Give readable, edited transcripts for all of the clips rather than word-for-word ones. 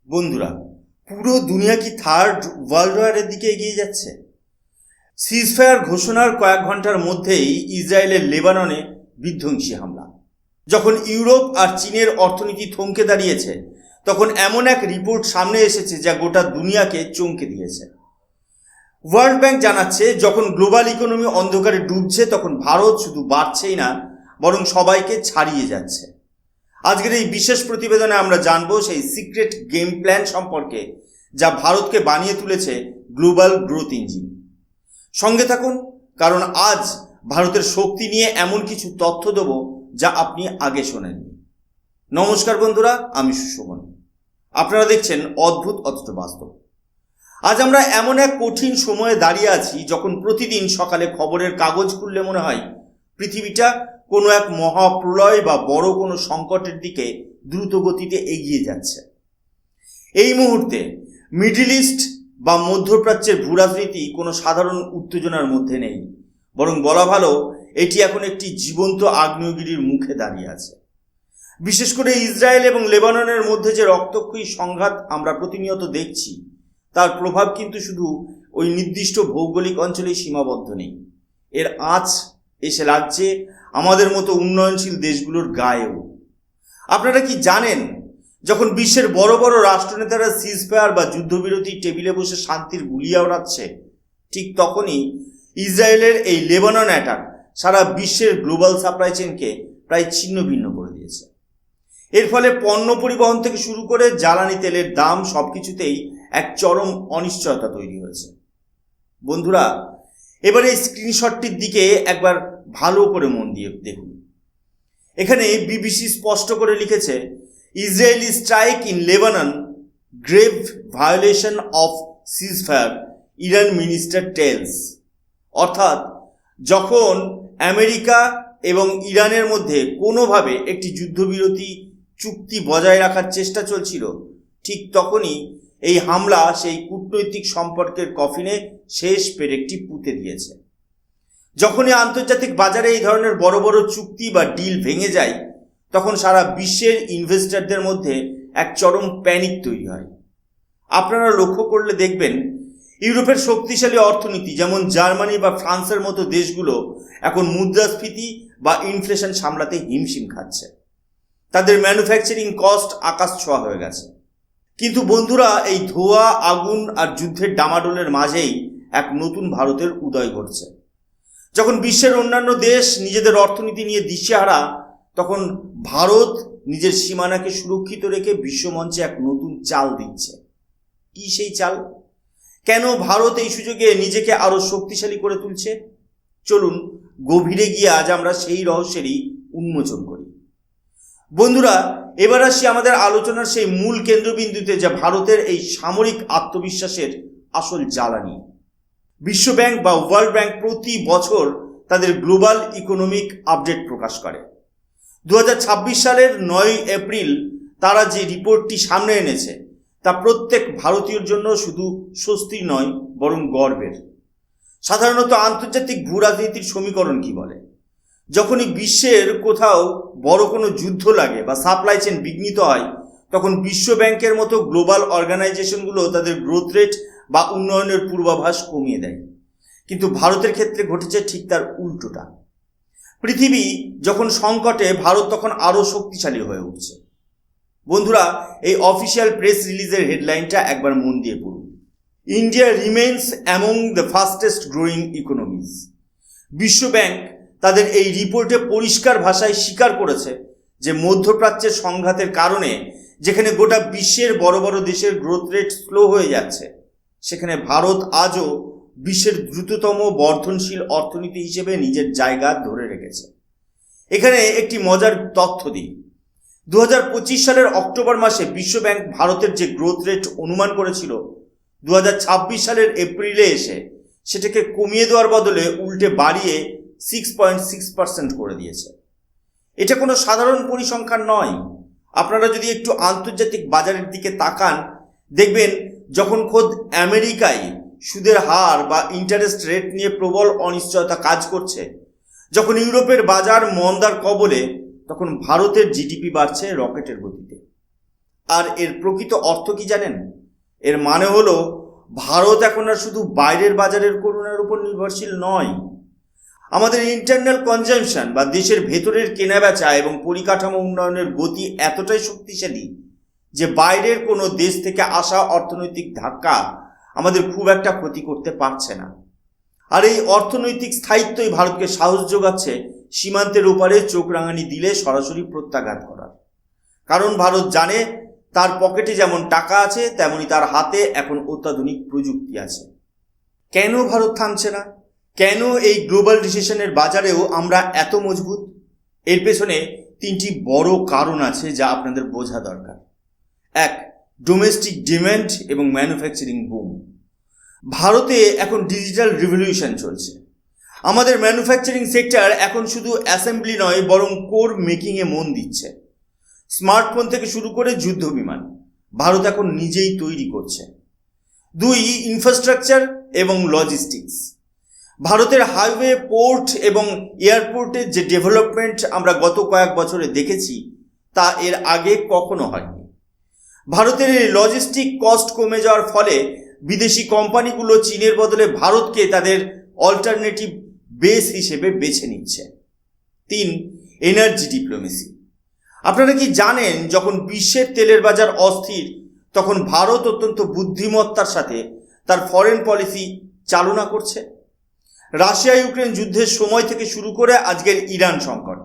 বন্ধুরা, পুরো দুনিয়া কি থার্ড ওয়ার্ল্ড ওয়ারের দিকে এগিয়ে যাচ্ছে? সিজফায়ার ঘোষণার কয়েক ঘন্টার মধ্যেই ইসরায়েলের লেবাননে বিধ্বংসী হামলা। যখন ইউরোপ আর চীনের অর্থনীতি থমকে দাঁড়িয়েছে, তখন এমন এক রিপোর্ট সামনে এসেছে যা গোটা দুনিয়াকে চমকে দিয়েছে। ওয়ার্ল্ড ব্যাংক জানাচ্ছে, যখন গ্লোবাল ইকোনমি অন্ধকারে ডুবছে, তখন ভারত শুধু বাড়ছেই না, বরং সবাইকে ছাড়িয়ে যাচ্ছে। আজকের এই বিশেষ প্রতিবেদনে আমরা জানবো সেই সিক্রেট গেম প্ল্যান সম্পর্কে, যা ভারতকে বানিয়ে তুলেছে গ্লোবাল গ্রোথ ইঞ্জিন। সঙ্গে থাকুন, কারণ আজ ভারতের শক্তি নিয়ে এমন কিছু তথ্য দেব যা আপনি আগে শোনেননি। নমস্কার বন্ধুরা, আমি সুশোভন। আপনারা দেখছেন অদ্ভুত অথচ বাস্তব। আজ আমরা এমন এক কঠিন সময়ে দাঁড়িয়ে আছি, যখন প্রতিদিন সকালে খবরের কাগজ খুললে মনে হয় পৃথিবীটা কোনো এক মহাপ্রলয় বা বড় কোনো সংকটের দিকে দ্রুত গতিতে এগিয়ে যাচ্ছে। এই মুহূর্তে মিডল ইস্ট বা মধ্যপ্রাচ্যের ভূরাজনীতি কোনো সাধারণ উত্তেজনার মধ্যে নেই, বরং বলা ভালো এটি এখন একটি জীবন্ত আগ্নেয়গিরির মুখে দাঁড়িয়ে আছে। বিশেষ করে ইসরায়েল এবং লেবাননের মধ্যে যে রক্তক্ষয়ী সংঘাত আমরা প্রতিনিয়ত দেখছি, তার প্রভাব কিন্তু শুধু ওই নির্দিষ্ট ভৌগোলিক অঞ্চলেই সীমাবদ্ধ নেই। এর আঁচ এসে লাগছে আমাদের মতো উন্নয়নশীল দেশগুলোর গায়েও। আপনারা কি জানেন, যখন বিশ্বের বড় বড় রাষ্ট্রনেতারা সিজফায়ার বা যুদ্ধবিরতি টেবিলে বসে শান্তির গুলিয়া ওড়াচ্ছে, ঠিক তখনই ইসরায়েলের এই লেবানন অ্যাটাক সারা বিশ্বের গ্লোবাল সাপ্লাই চেনকে প্রায় ছিন্ন ভিন্ন করে দিয়েছে। এর ফলে পণ্য পরিবহন থেকে শুরু করে জ্বালানি তেলের দাম সবকিছুতেই এক চরম অনিশ্চয়তা তৈরি হয়েছে। বন্ধুরা, এবার এই স্ক্রিনশটটির দিকে একবার ভালো করে মন দিয়ে দেখুন। এখানে বিবিসি স্পষ্ট করে লিখেছে, Israeli strike in Lebanon, grave violation of ceasefire, Iran minister tells. অর্থাৎ যখন আমেরিকা এবং ইরানের মধ্যে কোনোভাবে একটি যুদ্ধবিরতি চুক্তি বজায় রাখার চেষ্টা চলছিল, ঠিক তখনই এই হামলা সেই কূটনৈতিক সম্পর্কের কফিনে শেষ পেরেকটি পুঁতে দিয়েছে। যখনই আন্তর্জাতিক বাজারে এই ধরনের বড় বড় চুক্তি বা ডিল ভেঙে যায়, তখন সারা বিশ্বের ইনভেস্টরদের মধ্যে এক চরম প্যানিক তৈরি হয়। আপনারা লক্ষ্য করলে দেখবেন, ইউরোপের শক্তিশালী অর্থনীতি যেমন জার্মানি বা ফ্রান্সের মতো দেশগুলো এখন মুদ্রাস্ফীতি বা ইনফ্লেশন সামলাতে হিমশিম খাচ্ছে। তাদের ম্যানুফ্যাকচারিং কস্ট আকাশ ছোঁয়া হয়ে গেছে। কিন্তু বন্ধুরা, এই ধোঁয়া, আগুন আর যুদ্ধের ডামাডোলের মাঝেই এক নতুন ভারতের উদয় ঘটছে। যখন বিশ্বের অন্যান্য দেশ নিজেদের অর্থনীতি নিয়ে দিশেহারা, তখন ভারত নিজের সীমানাকে সুরক্ষিত রেখে বিশ্বমঞ্চে এক নতুন চাল দিচ্ছে। কি সেই চাল? কেন ভারত এই সুযোগে নিজেকে আরো শক্তিশালী করে তুলছে? চলুন গভীরে গিয়ে আজ আমরা সেই রহস্যেরই উন্মোচন করি। বন্ধুরা, এবার আসি আমাদের আলোচনার সেই মূল কেন্দ্রবিন্দুতে, যা ভারতের এই সামরিক আত্মবিশ্বাসের আসল জ্বালানি। বিশ্বব্যাংক বা ওয়ার্ল্ড ব্যাংক প্রতি বছর তাদের গ্লোবাল ইকোনমিক আপডেট প্রকাশ করে। 2026 সালের 9 এপ্রিল তারা যে রিপোর্টটি সামনে এনেছে, তা প্রত্যেক ভারতীয়র জন্য শুধু স্বস্তির নয়, বরং গর্বের। সাধারণত আন্তর্জাতিক ভূরাজনীতির সমীকরণ কি বলে? যখনই বিশ্বের কোথাও বড় কোনো যুদ্ধ লাগে বা সাপ্লাই চেন বিঘ্নিত হয়, তখন বিশ্ব ব্যাংকের মতো গ্লোবাল অর্গানাইজেশনগুলো তাদের গ্রোথ রেট বা উন্নয়নের পূর্বাভাস কমিয়ে দেয়। কিন্তু ভারতের ক্ষেত্রে ঘটেছে ঠিক তার উল্টোটা। পৃথিবী যখন সংকটে, ভারত তখন আরও শক্তিশালী হয়ে উঠছে। বন্ধুরা, এই অফিসিয়াল প্রেস রিলিজের হেডলাইনটা একবার মন দিয়ে পড়ুন। India remains among the fastest growing economies. বিশ্ব ব্যাংক তাদের এই রিপোর্টে পরিষ্কার ভাষায় স্বীকার করেছে যে মধ্যপ্রাচ্যের সংঘাতের কারণে যেখানে গোটা বিশ্বের বড় বড় দেশের গ্রোথ রেট স্লো হয়ে যাচ্ছে, সেখানে ভারত আজও বিশ্বের দ্রুততম বর্ধনশীল অর্থনীতি হিসেবে নিজের জায়গা ধরে রেখেছে। এখানে একটি মজার তথ্য দিই। 2025 সালের অক্টোবর মাসে বিশ্বব্যাংক ভারতের যে গ্রোথ রেট অনুমান করেছিল, 2026 সালের এপ্রিলে এসে সেটাকে কমিয়ে দেওয়ার বদলে উল্টে বাড়িয়ে 6.6% করে দিয়েছে। এটা কোনো সাধারণ পরিসংখ্যান নয়। আপনারা যদি একটু আন্তর্জাতিক বাজারের দিকে তাকান, দেখবেন যখন খোদ আমেরিকায় সুদের হার বা ইন্টারেস্ট রেট নিয়ে প্রবল অনিশ্চয়তা কাজ করছে, যখন ইউরোপের বাজার মন্দার কবলে, তখন ভারতের জিডিপি বাড়ছে রকেটের গতিতে। আর এর প্রকৃত অর্থ কি জানেন? এর মানে হলো ভারত এখন আর শুধু বাইরের বাজারের করুণার উপর নির্ভরশীল নয়। আমাদের ইন্টারনাল কনজাম্পশন বা দেশের ভেতরের কেনাবেচা এবং পরিকাঠামো উন্নয়নের গতি এতটাই শক্তিশালী যে বাইরের কোনো দেশ থেকে আসা অর্থনৈতিক ধাক্কা আমাদের খুব একটা ক্ষতি করতে পারছে না। আর এই অর্থনৈতিক স্থায়িত্বই ভারতকে সাহস যোগাচ্ছে সীমান্তের ওপারে চোখ রাঙানি দিলে সরাসরি প্রত্যাঘাত করার। কারণ ভারত জানে তার পকেটে যেমন টাকা আছে তেমনি তার হাতে এখন অত্যাধুনিক প্রযুক্তি আছে। কেন ভারত থামছে না? কেন এই গ্লোবাল রিসেশনের বাজারেও আমরা এত মজবুত? এর পেছনে তিনটি বড় কারণ আছে যা আপনাদের বোঝা দরকার। এক, ডোমেস্টিক ডিম্যান্ড এবং ম্যানুফ্যাকচারিং বুম। ভারতে এখন ডিজিটাল রিভলিউশন চলছে। আমাদের ম্যানুফ্যাকচারিং সেক্টর এখন শুধু অ্যাসেম্বলি নয় বরং কোর মেকিংয়ে মন দিচ্ছে। স্মার্টফোন থেকে শুরু করে যুদ্ধ বিমান ভারত এখন নিজেই তৈরি করছে। দুই, ইনফ্রাস্ট্রাকচার এবং লজিস্টিক্স। ভারতের হাইওয়ে, পোর্ট এবং এয়ারপোর্টের যে ডেভেলপমেন্ট আমরা গত কয়েক বছরে দেখেছি তা এর আগে কখনো হয়নি। ভারতের এই লজিস্টিক কস্ট কমে যাওয়ার ফলে বিদেশি কোম্পানিগুলো চীনের বদলে ভারতকে তাদের অল্টারনেটিভ বেস হিসেবে বেছে নিচ্ছে। তিন, এনার্জি ডিপ্লোমেসি। আপনারা কি জানেন যখন বিশ্বের তেলের বাজার অস্থির তখন ভারত অত্যন্ত বুদ্ধিমত্তার সাথে তার ফরেন পলিসি চালনা করছে? রাশিয়া ইউক্রেন যুদ্ধের সময় থেকে শুরু করে আজকের ইরান সংকট,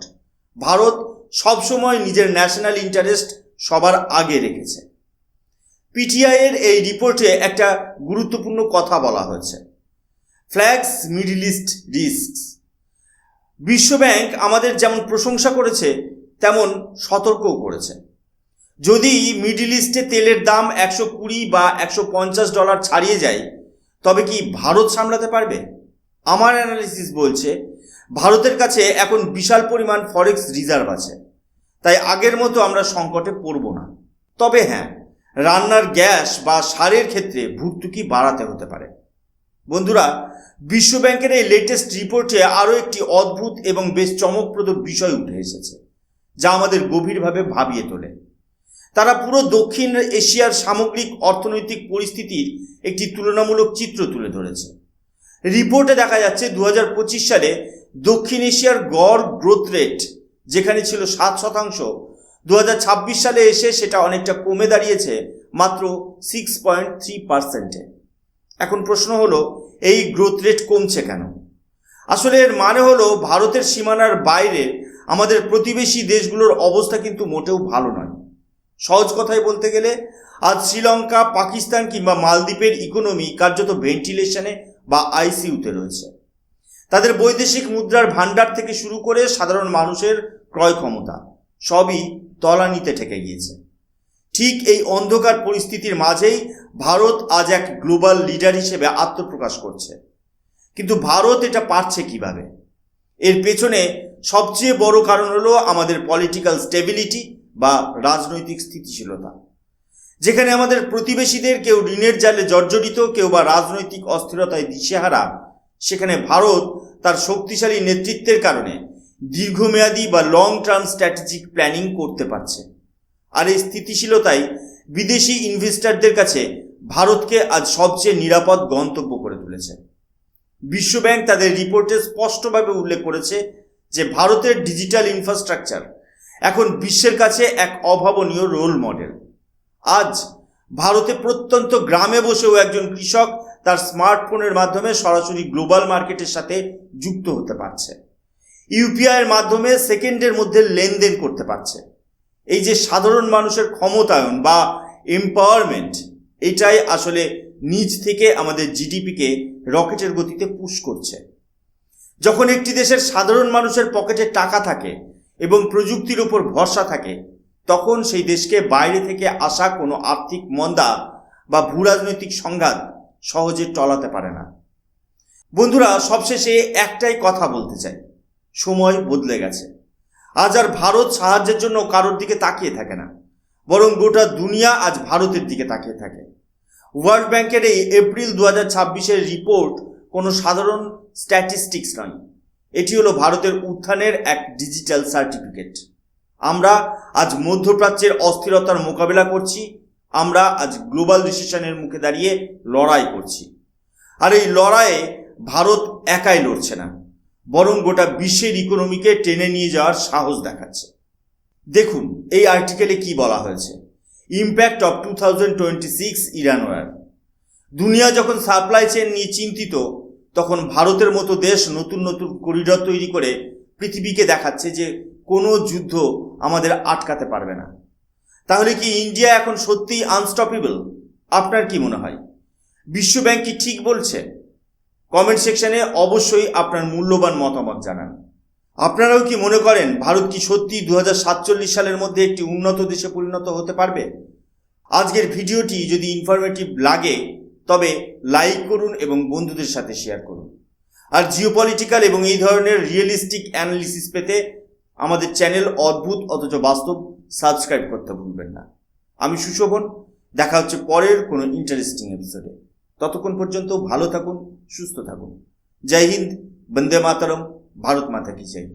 ভারত সবসময় নিজের ন্যাশনাল ইন্টারেস্ট সবার আগে রেখেছে। পিটিআই এর এই রিপোর্টে একটা গুরুত্বপূর্ণ কথা বলা হয়েছে, ফ্ল্যাগস মিডল ইস্ট রিস্কস। বিশ্বব্যাংক আমাদের যেমন প্রশংসা করেছে তেমন সতর্কও করেছে। যদি মিডল ইস্টে তেলের দাম 120 বা $150 ছাড়িয়ে যায় তবে কি ভারত সামলাতে পারবে? আমার অ্যানালিসিস বলছে ভারতের কাছে এখন বিশাল পরিমাণ ফরেক্স রিজার্ভ আছে, তাই আগের মতো আমরা সংকটে পড়ব না। তবে হ্যাঁ, রান্নার গ্যাস বা সারের ক্ষেত্রে ভর্তুকি বাড়াতে হতে পারে। বন্ধুরা, বিশ্বব্যাংকের এই লেটেস্ট রিপোর্টে আরও একটি অদ্ভুত এবং বেশ চমকপ্রদ বিষয় উঠে এসেছে যা আমাদের গভীরভাবে ভাবিয়ে তোলে। তারা পুরো দক্ষিণ এশিয়ার সামগ্রিক অর্থনৈতিক পরিস্থিতির একটি তুলনামূলক চিত্র তুলে ধরেছে। রিপোর্টে দেখা যাচ্ছে 2025 সালে দক্ষিণ এশিয়ার গড় গ্রোথ রেট যেখানে ছিল 7%, 2026 সালে এসে সেটা অনেকটা কমে দাঁড়িয়েছে মাত্র 6.3%-এ। এখন প্রশ্ন হলো, এই গ্রোথ রেট কমছে কেন? আসলে এর মানে হলো ভারতের সীমানার বাইরে আমাদের প্রতিবেশী দেশগুলোর অবস্থা কিন্তু মোটেও ভালো নয়। সহজ কথায় বলতে গেলে আজ শ্রীলঙ্কা, পাকিস্তান কিংবা মালদ্বীপের ইকোনমি কার্যত ভেন্টিলেশনে বা আইসিইউতে রয়েছে। তাদের বৈদেশিক মুদ্রার ভাণ্ডার থেকে শুরু করে সাধারণ মানুষের ক্রয় ক্ষমতা সবই তলানিতে ঠেকে গিয়েছে। ঠিক এই অন্ধকার পরিস্থিতির মাঝেই ভারত আজ এক গ্লোবাল লিডার হিসেবে আত্মপ্রকাশ করছে। কিন্তু ভারত এটা পারছে কিভাবে? এর পেছনে সবচেয়ে বড় কারণ হলো আমাদের পলিটিক্যাল স্টেবিলিটি বা রাজনৈতিক স্থিতিশীলতা। যেখানে আমাদের প্রতিবেশীদের কেউ ঋণের জালে জর্জরিত, কেউ বা রাজনৈতিক অস্থিরতায় দিশেহারা, সেখানে ভারত তার শক্তিশালী নেতৃত্বের কারণে দীর্ঘমেয়াদী বা লং টার্ম স্ট্র্যাটেজিক প্ল্যানিং করতে পারছে। আর এই স্থিতিশীলতাই বিদেশি ইনভেস্টরদের কাছে ভারতকে আজ সবচেয়ে নিরাপদ গন্তব্য করে তুলেছে। বিশ্বব্যাংক তাদের রিপোর্টে স্পষ্টভাবে উল্লেখ করেছে যে ভারতের ডিজিটাল ইনফ্রাস্ট্রাকচার এখন বিশ্বের কাছে এক অভাবনীয় রোল মডেল। আজ ভারতে প্রত্যন্ত গ্রামে বসেও একজন কৃষক তার স্মার্টফোনের মাধ্যমে সরাসরি গ্লোবাল মার্কেটের সাথে যুক্ত হতে পারছে। ইউপিআইয়ের মাধ্যমে সেকেন্ডের মধ্যে লেনদেন করতে পারছে। এই যে সাধারণ মানুষের ক্ষমতায়ন বা এম্পাওয়ারমেন্ট, এটাই আসলে নিজ থেকে আমাদের জিডিপিকে রকেটের গতিতে পুশ করছে। যখন একটি দেশের সাধারণ মানুষের পকেটে টাকা থাকে এবং প্রযুক্তির উপর ভরসা থাকে তখন সেই দেশকে বাইরে থেকে আসা কোনো আর্থিক মন্দা বা ভূরাজনৈতিক সংঘাত সহজে টলাতে পারে না। বন্ধুরা, সবশেষে একটাই কথা বলতে চাই, সময় বদলে গেছে। আজ আর ভারত সাহায্যের জন্য কারোর দিকে তাকিয়ে থাকে না, বরং গোটা দুনিয়া আজ ভারতের দিকে তাকিয়ে থাকে। ওয়ার্ল্ড ব্যাংকের এই এপ্রিল 2026-এর রিপোর্ট কোনো সাধারণ স্ট্যাটিস্টিক্স নয়, এটি হলো ভারতের উত্থানের এক ডিজিটাল সার্টিফিকেট। আমরা আজ মধ্যপ্রাচ্যের অস্থিরতার মোকাবেলা করছি, আমরা আজ গ্লোবাল রিসেশনের মুখে দাঁড়িয়ে লড়াই করছি। আর এই লড়াইয়ে ভারত একাই লড়ছে না, বরং গোটা বিশ্বের ইকোনমিকে টেনে নিয়ে যাওয়ার সাহস দেখাচ্ছে। দেখুন এই আর্টিকেলে কি বলা হয়েছে, ইম্প্যাক্ট অফ 2026 ইরান ওয়ার। দুনিয়া যখন সাপ্লাই চেইন নিয়ে চিন্তিত, তখন ভারতের মতো দেশ নতুন নতুন করিডর তৈরি করে পৃথিবীকে দেখাচ্ছে যে কোনো যুদ্ধ আমাদের আটকাতে পারবে না। তাহলে কি ইন্ডিয়া এখন সত্যিই আনস্টপেবল? আপনার কি মনে হয়? বিশ্বব্যাংক কি ঠিক বলছে? কমেন্ট সেকশনে অবশ্যই আপনার মূল্যবান মতামত জানান। আপনারাও কি মনে করেন ভারত কি সত্যি 2047 সালের মধ্যে একটি উন্নত দেশে পরিণত হতে পারবে? আজকের ভিডিওটি যদি ইনফরমেটিভ লাগে তবে লাইক করুন এবং বন্ধুদের সাথে শেয়ার করুন। আর জিওপলিটিক্যাল এবং এই ধরনের রিয়েলিস্টিক অ্যানালিসিস পেতে আমাদের চ্যানেল অদ্ভুত অথচ বাস্তব সাবস্ক্রাইব করতে ভুলবেন না। আমি সুশোভন, দেখা হচ্ছে পরের কোনো ইন্টারেস্টিং এপিসোডে। ততক্ষণ পর্যন্ত ভালো থাকুন, সুস্থ থাকুন। জয় হিন্দ, বন্দে মাতরম, ভারত মাতা কি জয়।